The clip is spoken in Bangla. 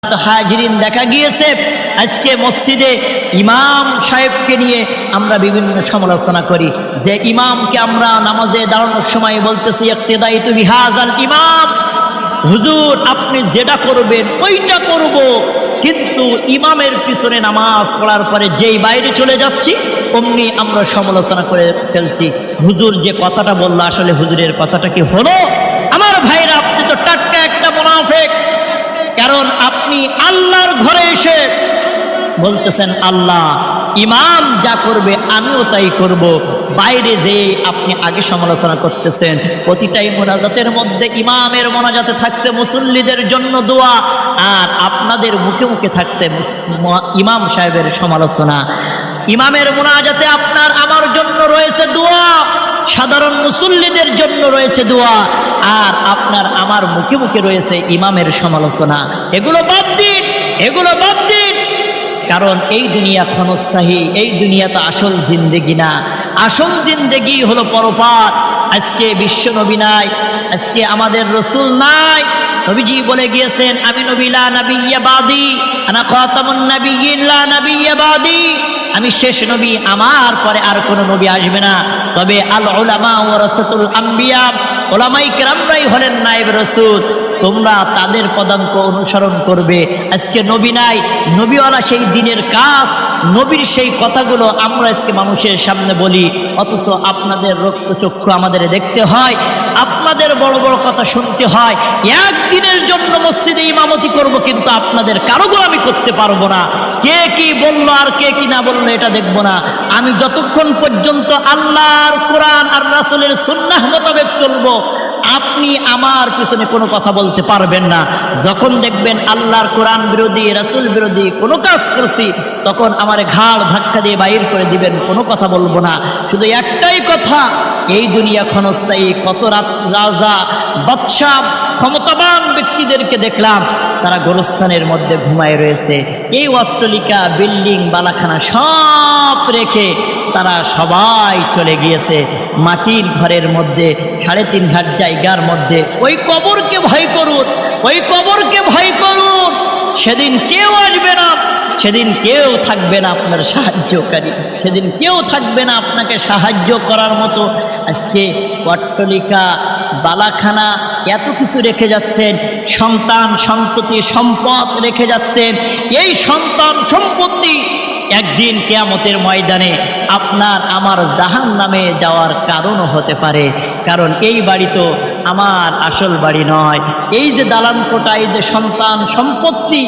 তো হাজিরিন, দেখা গিয়েছে আজকে মসজিদে ইমাম সাহেবকে নিয়ে আমরা বিভিন্ন সমালোচনা করি যে ইমামকে আমরা নামাজে দাঁড়ানোর সময় বলতেছি ইক্তিদাইতু বিহাযাল ইমাম, হুজুর আপনি যেটা করবেন ওইটা করব, কিন্তু ইমামের পিছনে নামাজ পড়ার পরে যেই বাইরে চলে যাচ্ছি অমনি আমরা সমালোচনা করে ফেলছি। হুজুর যে কথাটা বললো আসলে হুজুরের কথাটা কি হলো? আমার ভাইরা, আপনি তো টাটকা একটা মুনাফিক। কারণ আপনি আল্লাহর ঘরে এসে বলতেছেন আল্লাহ ইমাম যা করবে আমিও তাই করব, বাইরে যে আপনি আগে সমালোচনা করতেছেন। প্রতিটাই মোনাজাতের মধ্যে ইমামের মোনাজাতে থাকছে মুসল্লিদের জন্য দোয়া, আর আপনাদের মুখে মুখে থাকছে ইমাম সাহেবের সমালোচনা। ইমামের মোনাজাতে আপনার আমার জন্য রয়েছে দোয়া, সাধারণ মুসল্লিদের জন্য রয়েছে দোয়া, আর আপনার আমার মুখে মুখে রয়েছে ইমামের সমালোচনা। এগুলো বাদ দিন, এগুলো বাদ দিন। কারণ এই দুনিয়া ক্ষণস্থায়ী, এই দুনিয়া তো আসল জিন্দেগি না। আসল জিন্দেগি হলো পরপার। আজকে বিশ্ব নবী নাই, আজকে আমাদের রসুল নাই। নবীজি বলে গিয়েছেন আমি নবী লা নাবিয়্যা বাদি, আনা খাতামুন নাবিয়্যিন লা নাবিয়্যা বাদি, আমি শেষ নবী, আমার পরে আর কোনো নবী আসবে না। তবে আল উলামা ওয়ারাসাতুল আম্বিয়া, ওলামায়ে কেরামরাই হলেন নায়েব রাসূল, তোমরা তাদের পদাঙ্ক অনুসরণ করবে। আজকে নবী নাই, নবীওয়ালা সেই দিনের কাজ, নবীর সেই কথাগুলো আমরা আজকে মানুষের সামনে বলি, অথচ আপনাদের রক্তচক্ষু আমাদের দেখতে হয়, আপনাদের বড় বড় কথা শুনতে হয়। একদিনের জন্য মসজিদে ইমামতি করব, কিন্তু আপনাদের কারো গোলামি করতে পারবো না। কে কি বললো আর কে কি না বললো এটা দেখবো না। আমি যতক্ষণ পর্যন্ত আল্লাহর কোরআন আর রাসূলের সুন্নাহ মোতাবেক চলবো, আপনি আমার পিছনে কোনো কথা বলতে পারবেন না। যখন দেখবেন আল্লাহর কোরআন বিরোধী, রাসূল বিরোধী কোনো কাজ করছি, তখন আমার ঘাড় ধাক্কা দিয়ে বাইর করে দিবেন, কোনো কথা বলবো না। শুধু একটাই কথা, এই দুনিয়া ক্ষণস্থায়ী। কত রাজা বাদশা ক্ষমতাবান ব্যক্তিদেরকে দেখলাম তারা গোরস্থানের মধ্যে ঘুমায় রয়েছে। এই অট্টালিকা বিল্ডিং বালাখানা সব রেখে তারা সবাই চলে গিয়েছে মাটির ঘরের মধ্যে, 3.5 হাত জায়গার মধ্যে। ওই কবরকে ভয় করুন, ওই কবরকে ভয় করুন। সেদিন কেউ আসবে না, সেদিন কেউ থাকবে না আপনার সাহায্যকারী, সেদিন কেউ থাকবে না আপনাকে সাহায্য করার মতো। আজকে অট্টালিকা বালাখানা এত কিছু রেখে যাচ্ছেন, সন্তান সন্ততি সম্পদ রেখে যাচ্ছেন। এই সন্তান সম্পত্তি একদিন কিয়ামতের ময়দানে আপনার আমার জাহান্নামে যাওয়ার কারণও হতে পারে। কারণ এই বাড়ি তো আমার আসল বাড়ি নয়। এই যে দালান কোঠা, এই যে সন্তান সম্পত্তি,